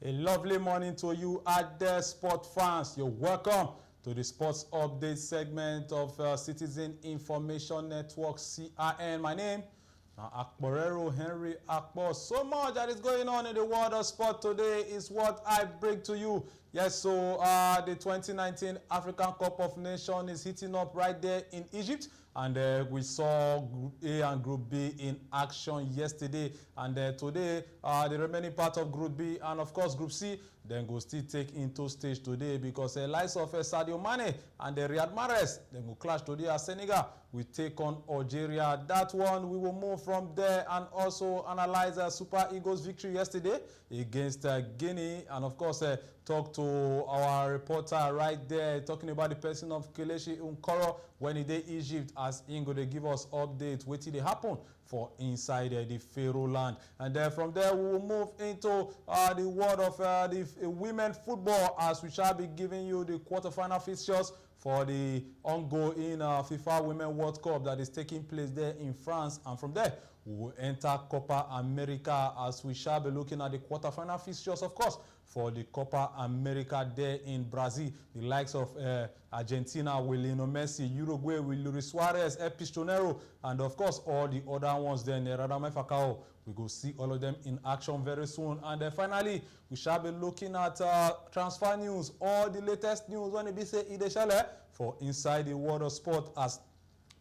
A lovely morning to you out there, sport fans. You're welcome to the sports update segment of Citizen Information Network, CIN. My name is Akporero Henry Akpos. So much that is going on in the world of sport today is what I bring to you. Yes, so the 2019 African Cup of Nations is heating up right there in Egypt. And we saw Group A and Group B in action yesterday. And today, the remaining part of Group B and, of course, Group C, then go still take into stage today because the likes of Sadio Mane and Riyad Mahrez, then will clash today as Senegal. We take on Algeria. That one, we will move from there and also analyze Super Eagles' victory yesterday against Guinea. And, of course, talk to our reporter right there talking about the person of Kelechi Nkoro when he did Egypt as he go to give us update what did happen for inside the Pharaoh land. And then from there we will move into the world of the women football as we shall be giving you the quarterfinal fixtures for the ongoing FIFA Women World Cup that is taking place there in France. And from there, we will enter Copa America as we shall be looking at the quarterfinal fixtures, of course, for the Copa America there in Brazil. The likes of Argentina with Lionel Messi, Uruguay with Luis Suarez, El Pistonero, and of course, all the other ones there, Radamel Falcao. We go see all of them in action very soon. And then finally, we shall be looking at transfer news, all the latest news when it be say Ideshale for inside the world of sport as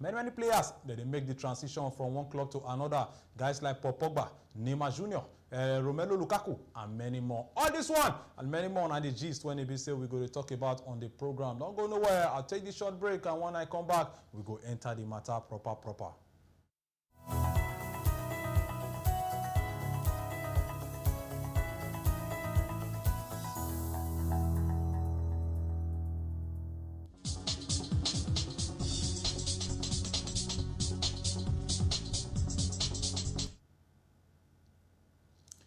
many players that they make the transition from one club to another. Guys like Paul Pogba, Neymar Jr., Romelu Lukaku, and many more. All this one and many more on the gist when it be say we're going to talk about on the program. Don't go nowhere. I'll take this short break, and when I come back, we go enter the matter proper.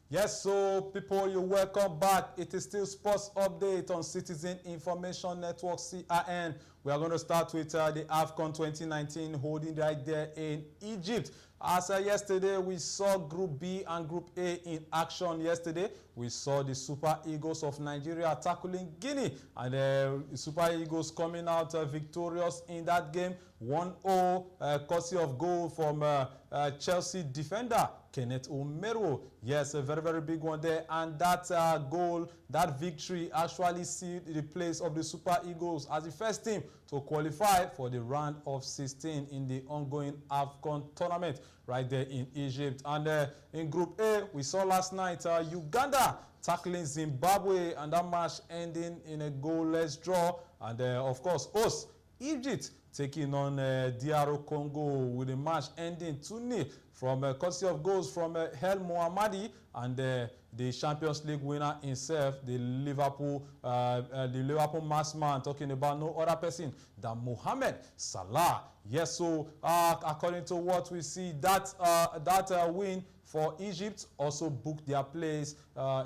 Yes, so people, you're welcome back. It is still Sports Update on Citizen Information Network, CIN. We are going to start with the AFCON 2019 holding right there in Egypt. As yesterday, we saw Group B and Group A in action yesterday. We saw the Super Eagles of Nigeria tackling Guinea. And the Super Eagles coming out victorious in that game. 1-0, courtesy of goal from Chelsea defender Kenneth Omero. Yes, a very big one there. And that goal, that victory actually sealed the place of the Super Eagles as the first team to qualify for the round of 16 in the ongoing AFCON tournament right there in Egypt. And in Group A, we saw last night Uganda tackling Zimbabwe, and that match ending in a goalless draw. And of course, host Egypt taking on DR Congo with a match ending 2-0 from courtesy of goals from El Mohammadi and the Champions League winner himself, the Liverpool mass man, talking about no other person than Mohamed Salah. Yes, so according to what we see, that win for Egypt also booked their place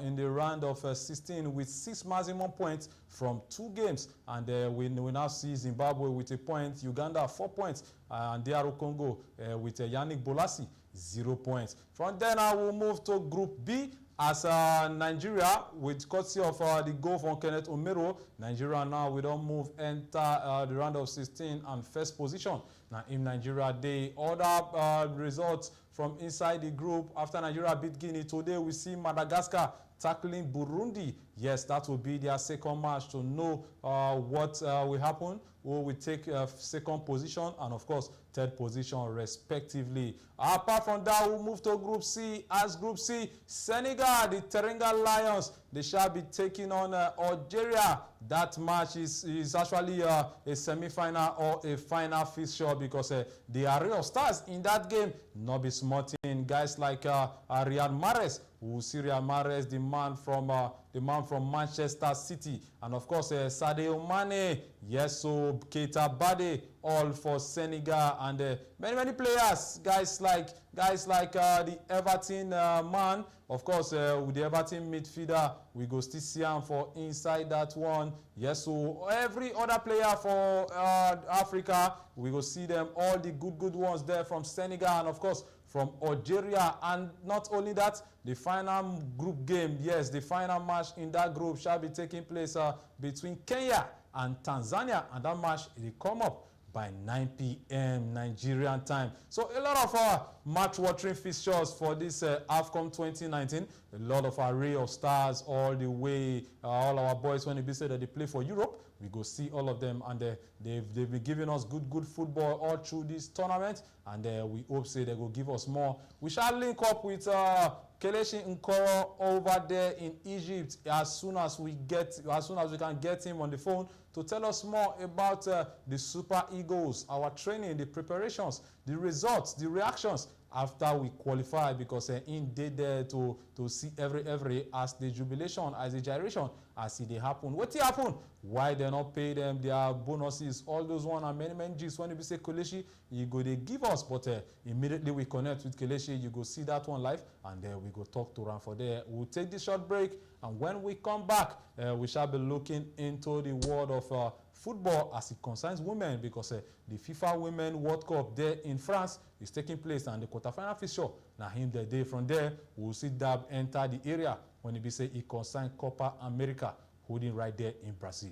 in the round of 16 with 6 maximum points from 2 games. And we now see Zimbabwe with a point, Uganda 4 points, and DR Congo with Yannick Bolasie 0 points. From there now we'll move to Group B as Nigeria, with courtesy of the goal from Kenneth Omero. Nigeria now we don't move enter the round of 16 and first position. Now in Nigeria, the other results from inside the group after Nigeria beat Guinea today, we see Madagascar tackling Burundi. Yes, that will be their second match to know what will happen. Who will take second position and, of course, third position respectively. Apart from that, we'll move to Group C. As Group C, Senegal, the Teranga Lions, they shall be taking on Algeria. That match is actually a semi-final or a final fixture because the array of stars in that game not be smarting. Guys like Riyad Mahrez, who see Riyad Mahrez, the man from Manchester City, and of course Sadio Mane. Yes, so Keita Bade, all for Senegal, and many players. Guys like the Everton man. Of course, with the Everton midfielder, we go still see him for inside that one. Yes, so every other player for Africa, we go see them, all the good ones there from Senegal, and of course from Algeria. And not only that, the final group game, yes, the final match in that group shall be taking place between Kenya and Tanzania, and that match will come up by 9 p.m. Nigerian time. So a lot of match-watching fixtures for this AFCON 2019. A lot of array of stars all the way. All our boys, when they say that they play for Europe, we go see all of them, and they've been giving us good football all through this tournament, and we hope say they will give us more. We shall link up with Kelechi Nkoro over there in Egypt as soon as we can get him on the phone to tell us more about the Super Eagles, our training, the preparations, the results, the reactions after we qualify, because in did there to see every as the jubilation, as the gyration, as it happen. What happen? Why they not pay them their bonuses? All those one and many G's. When you say Kelechi, you go they give us, but immediately we connect with Kelechi, you go see that one live, and then we go talk to Ram for there. We'll take this short break, and when we come back, we shall be looking into the world of football as it concerns women, because the FIFA Women World Cup there in France is taking place, and the quarterfinal fixture. Now him the day from there, we'll see Dab enter the area when it be say it concerns Copa America, holding right there in Brazil.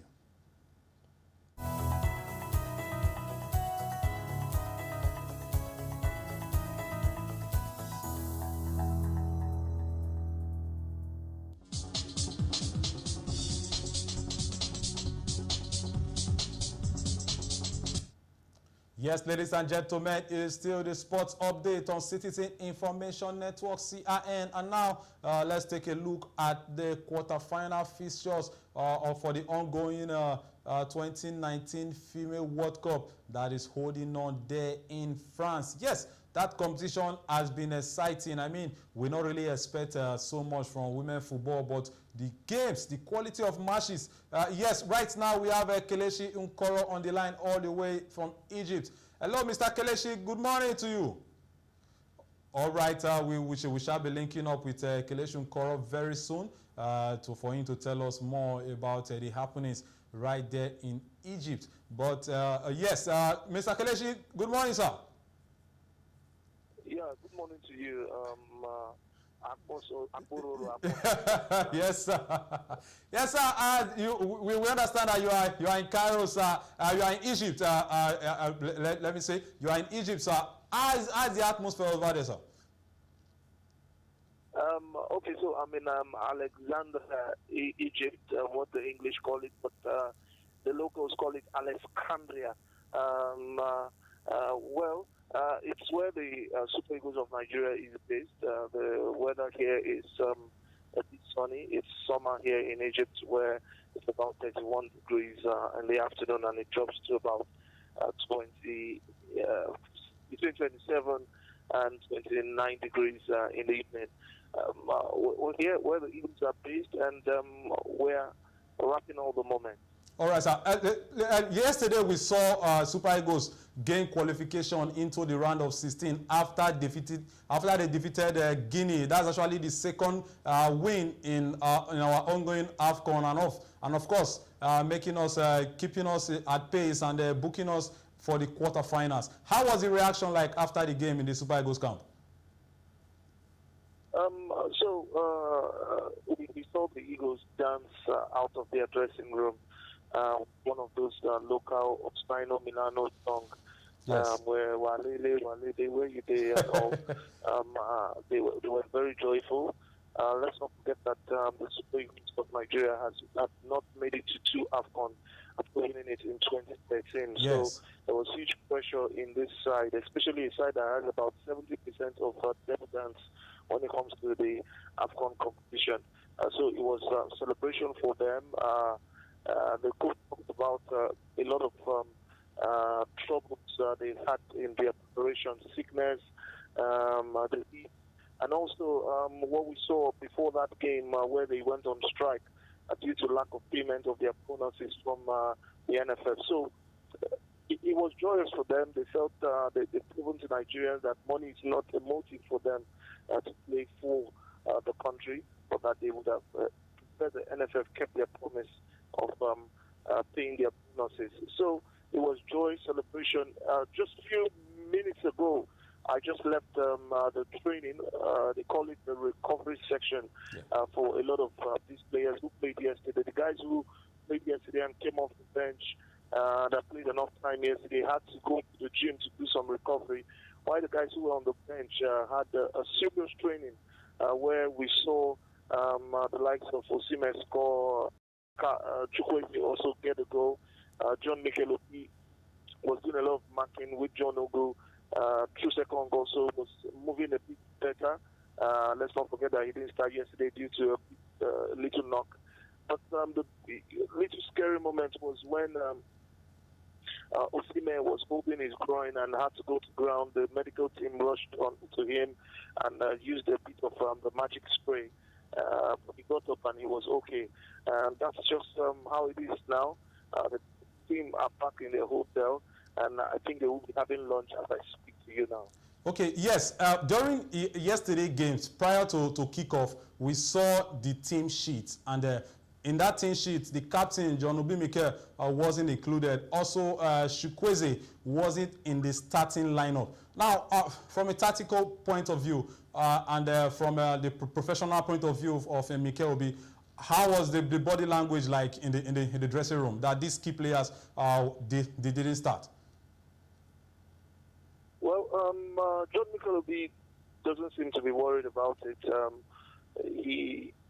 Yes, ladies and gentlemen, it is still the sports update on Citizen Information Network, CIN. And now, let's take a look at the quarterfinal fixtures for the ongoing 2019 Female World Cup that is holding on there in France. Yes, that competition has been exciting. I mean, we don't really expect so much from women football, but the games, the quality of matches. Yes, right now we have Kelechi Nkoro on the line all the way from Egypt. Hello, Mr. Kelechi. Good morning to you. All right, we shall be linking up with Kelechi Nkoro very soon for him to tell us more about the happenings right there in Egypt. But yes, Mr. Kelechi, good morning, sir. Yeah, good morning to you. Akporero Henry. Yes, sir. Yes, sir. We understand that you are in Cairo, sir. You are in Egypt. Let me say, you are in Egypt, sir. How's the atmosphere over there, sir? Okay, so I'm in Alexandria, Egypt, what the English call it, but the locals call it Alexandria. It's where the Super Eagles of Nigeria is based. The weather here is a bit sunny. It's summer here in Egypt, where it's about 31 degrees in the afternoon, and it drops to about between 27 and 29 degrees in the evening. We're here where the Eagles are based, and we're wrapping all the moment. All right, sir. Yesterday we saw Super Eagles gain qualification into the round of 16 after they defeated Guinea. That's actually the second win in our ongoing AFCON, and of course making us keeping us at pace and booking us for the quarterfinals. How was the reaction like after the game in the Super Eagles camp? We saw the Eagles dance out of their dressing room. One of those local Ospino Milano songs, yes. Where Walele, where you they and all. They were very joyful. Let's not forget that the Super Eagles of Nigeria has not made it to 2 AFCON after winning it in 2013. Yes. So there was huge pressure in this side, especially a side that has about 70% of debutants when it comes to the AFCON competition. So it was a celebration for them. The coach talked about a lot of troubles they've had in their preparation, sickness, the heat, and also what we saw before that game where they went on strike due to lack of payment of their bonuses from the NFF. So it was joyous for them. They felt they've proven to Nigerians that money is not a motive for them to play for the country, but that they would have preferred the NFF kept their promise of paying their bonuses. So it was joy, celebration. Just a few minutes ago, I just left the training. They call it the recovery section for a lot of these players who played yesterday. The guys who played yesterday and came off the bench that played enough time yesterday had to go to the gym to do some recovery, while the guys who were on the bench had a serious training where we saw the likes of Osimhen score, Chukwueze also get a goal. John Mikelopi was doing a lot of marking with John Ogu. Trusecong also was moving a bit better. Let's not forget that he didn't start yesterday due to a little knock. But the little scary moment was when Osimhen was holding his groin and had to go to ground. The medical team rushed on to him and used a bit of the magic spray. He got up and he was okay. That's just how it is now. The team are back in their hotel, and I think they will be having lunch as I speak to you now. Okay, yes. During yesterday's games, prior to kickoff, we saw the team sheet, and in that team sheet, the captain, John Obi Mikel, wasn't included. Also, Chukwueze wasn't in the starting lineup. Now, from a tactical point of view, and from the professional point of view of Mikel Obi, how was the body language like in the dressing room that these key players they didn't start? Well, John Mikel Obi doesn't seem to be worried about it.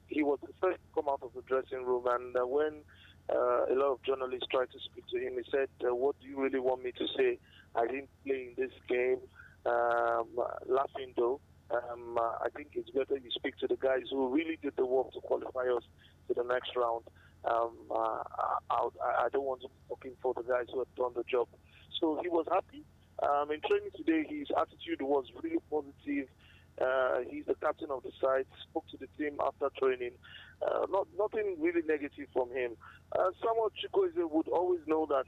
He was the first to come out of the dressing room, and when a lot of journalists tried to speak to him, he said, "What do you really want me to say? I didn't play in this game." Laughing though. I think it's better you speak to the guys who really did the work to qualify us to the next round. I don't want to be talking for the guys who have done the job. So he was happy. In training today, his attitude was really positive. He's the captain of the side, spoke to the team after training. Nothing really negative from him. Samuel Chukwueze would always know that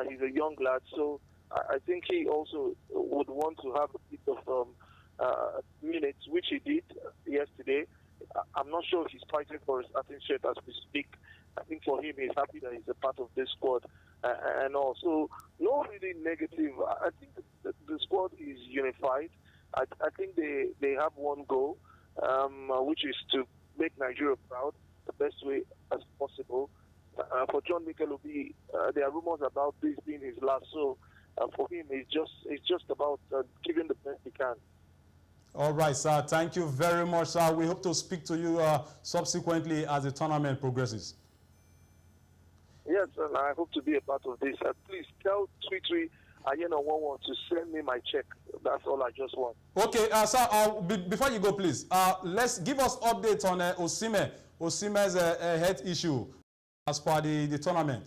he's a young lad, so I think he also would want to have a bit of minutes, which he did yesterday. I'm not sure if he's fighting for his starting shirt as we speak. I think for him, he's happy that he's a part of this squad. And also, no really negative. I think the squad is unified. I think they have one goal, which is to make Nigeria proud the best way as possible. For John Mikel Obi, there are rumors about this being his last. So for him, it's just about giving the best he can. All right, sir. Thank you very much, sir. We hope to speak to you subsequently as the tournament progresses. Yes, and I hope to be a part of this. Please tell Tweety Ayena11 to send me my check. That's all I just want. Okay, sir. Before you go, please, let's give us updates on Osimhen's health issue as per the tournament.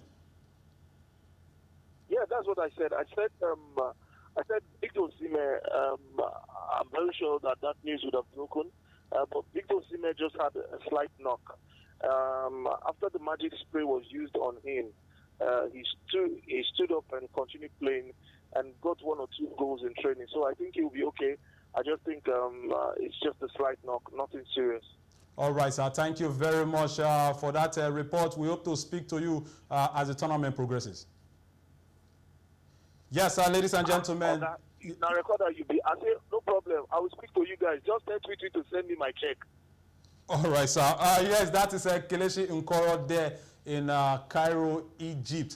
Yeah, that's what I said. I said Victor Osimhen. I'm very sure that news would have broken, but Victor Osimhen just had a slight knock. After the magic spray was used on him, he stood up and continued playing and got 1 or 2 goals in training. So I think he'll be okay. I just think it's just a slight knock, nothing serious. All right, sir. Thank you very much for that report. We hope to speak to you as the tournament progresses. Yes, sir, ladies and gentlemen. Now, recorder, you be. I say no problem. I will speak to you guys. Just tell Tweety to send me my check. All right, sir. Yes, that is Kelechi Nkoro there in Cairo, Egypt.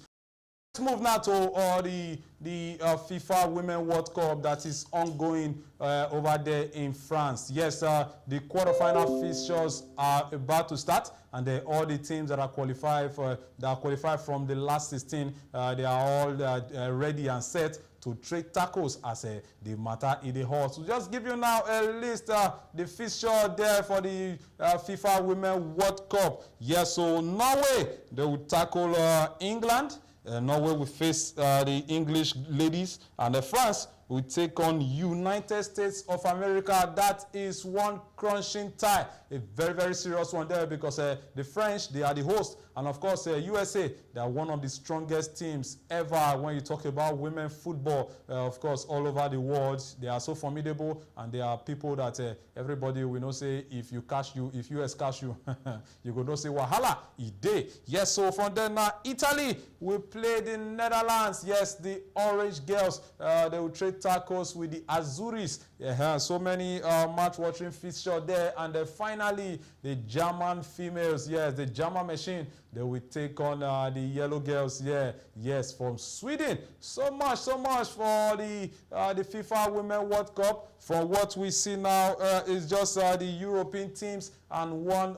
Let's move now to the FIFA Women World Cup that is ongoing over there in France. Yes, the quarterfinal fixtures are about to start, and all the teams that are qualified from the last 16, they are all ready and set to trade tackles as the matter in the hall. So just give you now a list, the fixture there for the FIFA Women World Cup. Yes, so Norway, they will tackle England. Norway will face the English ladies, and France will take on United States of America. That is one crunching tie, a very, very serious one there, because the French, they are the host, and of course USA, they are one of the strongest teams ever when you talk about women football. Of course, all over the world, they are so formidable, and they are people that everybody will know say, if US catch you, you go know say wahala e dey. Yes, so from then Italy will play the Netherlands. Yes, the Orange Girls, they will trade tackles with the Azuris. Yeah, so many match-watching fixture there. And finally, the German females, yes, the German machine, they will take on the Yellow Girls, yeah, yes, from Sweden. So much for the FIFA Women World Cup. From what we see now, is just the European teams and one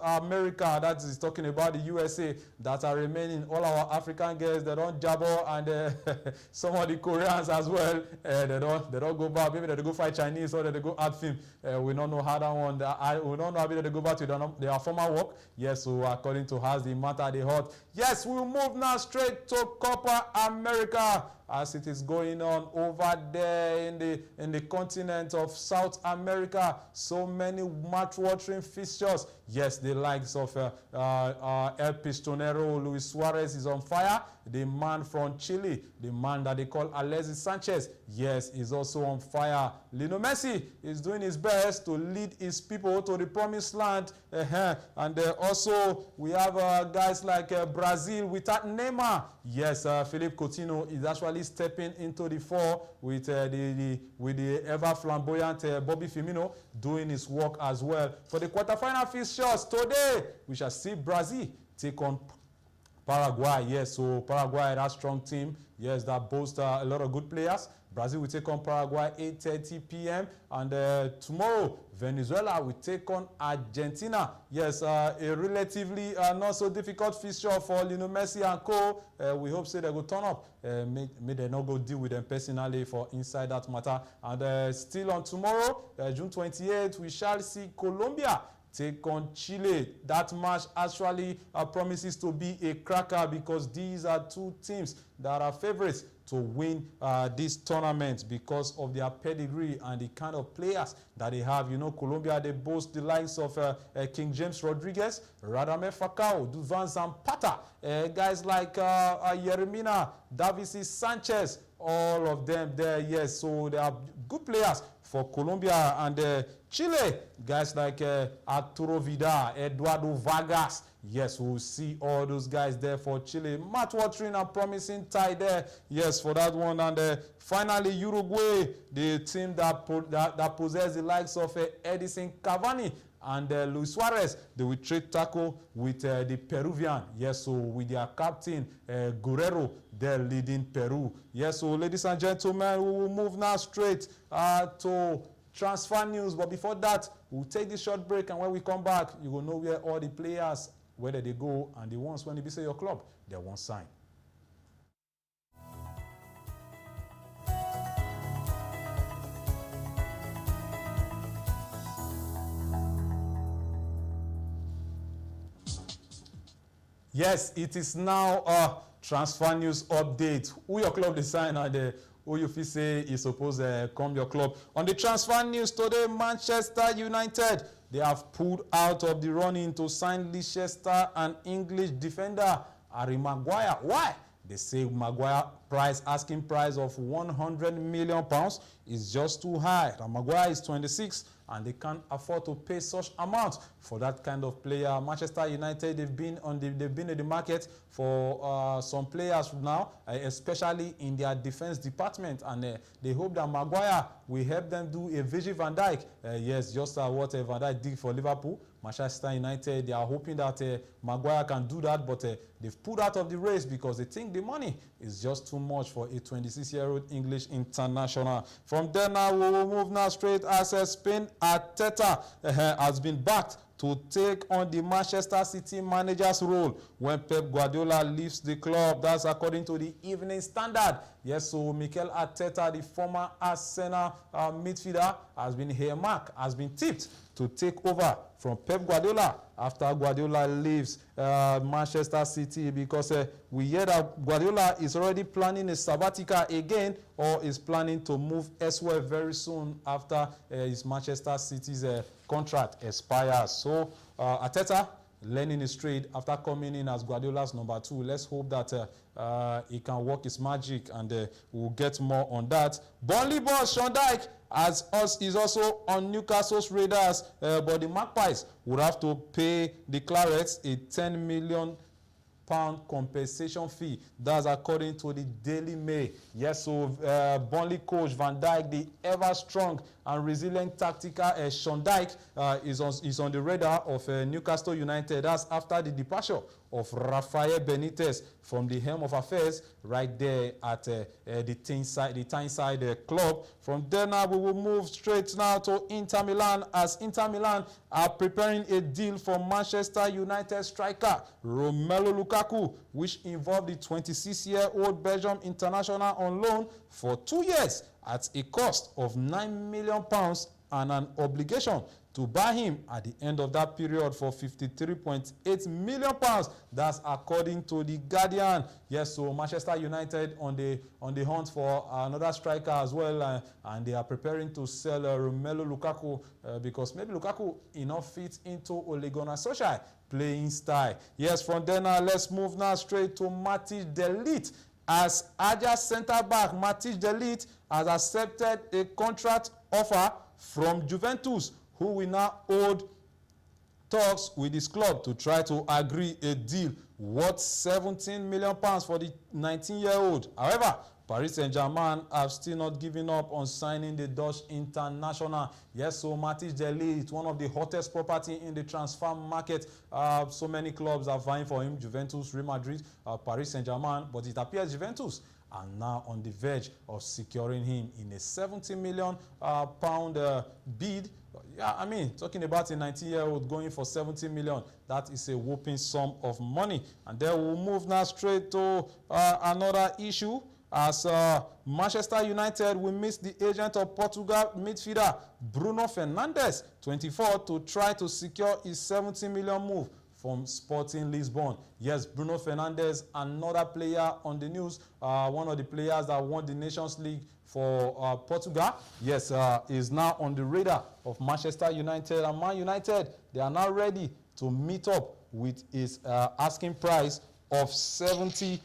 America, that is talking about the USA, that are remaining. All our African girls, they don't jabber, and some of the Koreans as well, they don't go back. Maybe they go fight Chinese or they go art film. We don't know how that one. We don't know how they go back to their former work. Yes, so according to us, the matter they hot. Yes, we'll move now straight to Copa America, as it is going on over there in the continent of South America. So many match-watching fixtures. Yes, the likes of El Pistonero, Luis Suarez is on fire. The man from Chile, the man that they call Alexis Sanchez, yes, is also on fire. Lionel Messi is doing his best to lead his people to the promised land. And also, we have guys like Brazil without Neymar. Yes, Philippe Coutinho is actually stepping into the fore with the ever flamboyant Bobby Firmino doing his work as well. For the quarterfinal fixtures today, we shall see Brazil take on Paraguay. Yes, so Paraguay, that strong team, yes, that boasts a lot of good players. Brazil will take on Paraguay 8:30 p.m. And tomorrow, Venezuela will take on Argentina. Yes, a relatively not so difficult fixture for Lionel Messi and co. We hope they go turn up. May they not go deal with them personally for inside that matter. And still on tomorrow, June 28th, we shall see Colombia take on Chile. That match actually promises to be a cracker, because these are two teams that are favorites to win this tournament because of their pedigree and the kind of players that they have. You know, Colombia, they boast the likes of King James Rodriguez, Radamel Falcao, Duvan Zapata, guys like Yeremina, Davinson Sanchez, all of them there, yes. So they are good players for Colombia. And Chile, guys like Arturo Vidal, Eduardo Vargas. Yes, we'll see all those guys there for Chile. Mouth-watering and promising tie there, yes, for that one. And finally, Uruguay, the team that possesses the likes of Edison Cavani and Luis Suarez, they will trade tackle with the Peruvian. Yes, so with their captain, Guerrero, they're leading Peru. Yes, so ladies and gentlemen, we will move now straight to transfer news. But before that, we'll take this short break, and when we come back, you will know where all the players, whether they go, and the ones when they say your club, they won't sign. Yes, it is now a transfer news update. Who your club design and who you feel say is supposed to come your club. On the transfer news today, Manchester United, they have pulled out of the running to sign Leicester and English defender Harry Maguire. Why? They say Maguire asking price of £100 million is just too high. And Maguire is 26 and they can't afford to pay such amount for that kind of player. Manchester United, they've been in the market for some players now, especially in their defense department, and they hope that Maguire will help them do a Virgil van Dijk. Yes, just what Van Dijk did for Liverpool. Manchester United, they are hoping that Maguire can do that, but they've pulled out of the race because they think the money is just too much for a 26-year-old English international. From there now, we will move now straight as Spain. Arteta has been backed to take on the Manchester City manager's role when Pep Guardiola leaves the club. That's according to the Evening Standard. Yes, so Mikel Arteta, the former Arsenal midfielder, has been tipped to take over from Pep Guardiola after Guardiola leaves Manchester City, because we hear that Guardiola is already planning a sabbatical again, or is planning to move elsewhere very soon after his Manchester City's contract expires. So Arteta learning his trade after coming in as Guardiola's number 2. Let's hope that he can work his magic, and we'll get more on that. Burnley boss Sean Dyche is also on Newcastle's radars, but the Magpies would have to pay the Clarets a £10 million compensation fee. That's according to the Daily Mail. Yes, so Burnley coach Van Dijk, the ever-strong and resilient tactical Sean Dyche is on the radar of Newcastle United. That's after the departure of Rafael Benitez from the helm of affairs right there at the Tyneside club. From there now, we will move straight now to Inter Milan, as Inter Milan are preparing a deal for Manchester United striker Romelu Lukaku, which involved the 26-year-old Belgium international on loan for 2 years at a cost of £9 million and an obligation to buy him at the end of that period for £53.8 million. That's according to The Guardian. Yes, so Manchester United on the hunt for another striker as well, and they are preparing to sell Romelu Lukaku because maybe Lukaku enough fits into Ole Gunnar Solskjaer playing style. Yes, from there now, let's move now straight to Matic De Ligt. As Ajax centre-back Matic De Ligt has accepted a contract offer from Juventus, who will now hold talks with his club to try to agree a deal worth £17 million for the 19-year-old. However, Paris Saint-Germain have still not given up on signing the Dutch international. Yes, so Matic De Ligt, one of the hottest property in the transfer market. So many clubs are vying for him: Juventus, Real Madrid, Paris Saint-Germain. But it appears Juventus are now on the verge of securing him in a £70 million bid. Yeah, I mean, talking about a 19-year-old going for 70 million, that is a whopping sum of money. And then we'll move now straight to another issue, as Manchester United will miss the agent of Portugal midfielder Bruno Fernandes, 24, to try to secure his 70 million move from Sporting Lisbon. Yes, Bruno Fernandes, another player on the news, one of the players that won the Nations League for Portugal, yes, is now on the radar of Manchester United. And Man United, they are now ready to meet up with his asking price of £70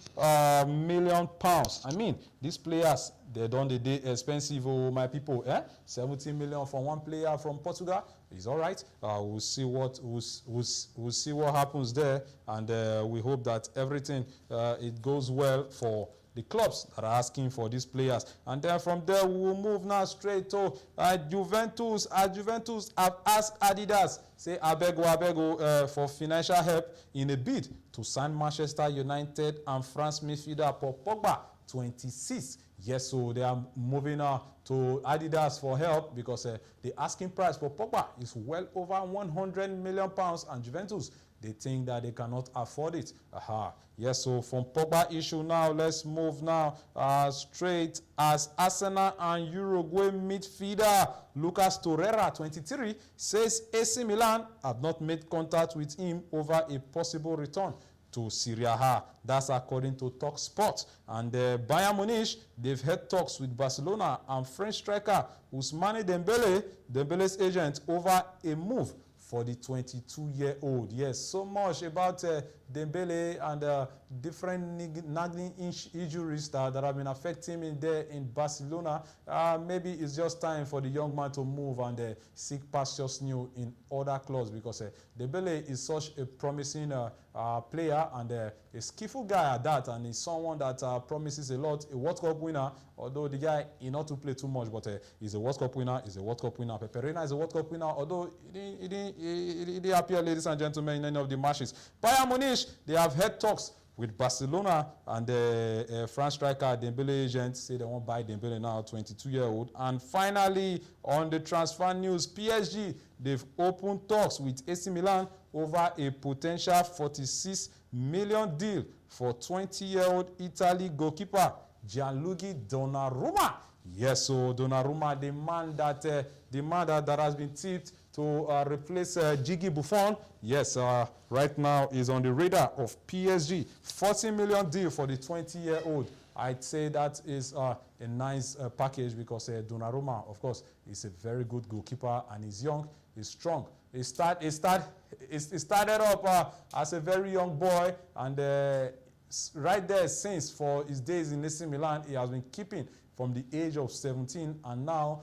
million. I mean, these players, they don't the day expensive, oh my people. 70 million for one player from Portugal is all right. We'll see what happens there, and we hope that everything it goes well for the clubs that are asking for these players. And then from there, we will move now straight to Juventus. Juventus have asked Adidas, say abego for financial help in a bid to sign Manchester United and France midfielder Paul Pogba, 26. Yes, so they are moving to Adidas for help because the asking price for Pogba is well over £100 million, and Juventus, they think that they cannot afford it. Yes, so from Pogba issue now, let's move now straight as Arsenal and Uruguay midfielder Lucas Torreira, 23, says AC Milan have not made contact with him over a possible return to Serie A. That's according to TalkSport. And Bayern Munich, they've had talks with Barcelona and French striker Ousmane Dembele's agent, over a move for the 22-year-old. Yes, so much about Dembele and different nagging injuries that have been affecting him there in Barcelona. Maybe it's just time for the young man to move and seek pastures new in other clubs, because Dembele is such a promising player and a skillful guy at that, and he's someone that promises a lot. A World Cup winner, although the guy not to play too much, but he's a World Cup winner. He's a World Cup winner. Peperina is a World Cup winner, although he didn't appear, ladies and gentlemen, in any of the matches. Bayern Munich, they have had talks with Barcelona, and the France striker Dembele agent say they won't buy Dembele now, 22-year-old. And finally, on the transfer news, PSG, they've opened talks with AC Milan over a potential £46 million deal for 20-year-old Italy goalkeeper Gianluigi Donnarumma. Yes, so Donnarumma, the man that has been tipped to replace Gigi Buffon, yes, right now is on the radar of PSG. $40 million deal for the 20-year-old. I'd say that is a nice package, because Donnarumma, of course, is a very good goalkeeper, and he's young, he's strong. He started up as a very young boy, and right there since for his days in AC Milan, he has been keeping from the age of 17, and now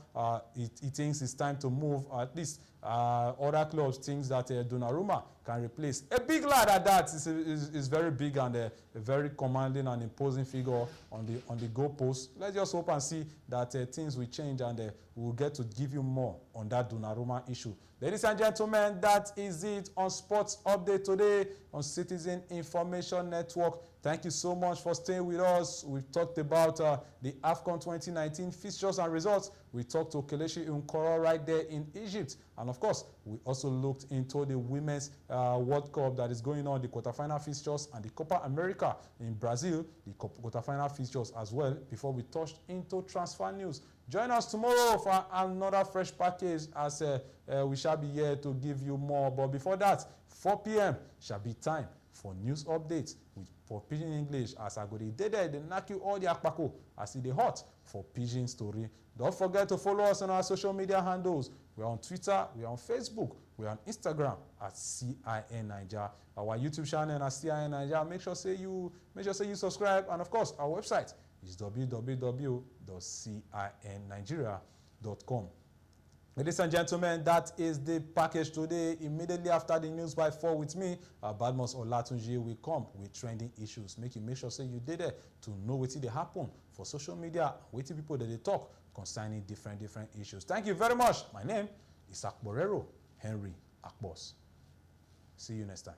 he thinks it's time to move, at least Other clubs think that Donnarumma can replace a big lad at that. Is very big and a very commanding and imposing figure on the goalpost. Let's just hope and see that things will change and we'll get to give you more on that Donnarumma issue. Ladies and gentlemen, that is it on Sports Update today on Citizen Information Network. Thank you so much for staying with us. We've talked about the AFCON 2019 fixtures and results. We talked to Kelechi Nkoro right there in Egypt. And of course, we also looked into the Women's World Cup that is going on, the quarterfinal fixtures, and the Copa America in Brazil, the quarterfinal fixtures as well, before we touched into transfer news. Join us tomorrow for another fresh package as we shall be here to give you more. But before that, 4 p.m. shall be time for news updates for Pidgin English as I go there, they knock you all the akpako as they hot for Pidgin story. Don't forget to follow us on our social media handles. We're on Twitter, we're on Facebook, we're on Instagram at CIN Niger. Our YouTube channel at CIN Niger. Make sure you subscribe, and of course our website is www.cinnigeria.com. Ladies and gentlemen, that is the package today. Immediately after the news by 4 with me, Badmus Olatunji will come with trending issues. Make sure you did it to know what they happen for social media, what people that they talk concerning different issues. Thank you very much. My name is Akporero Henry Akpos. See you next time.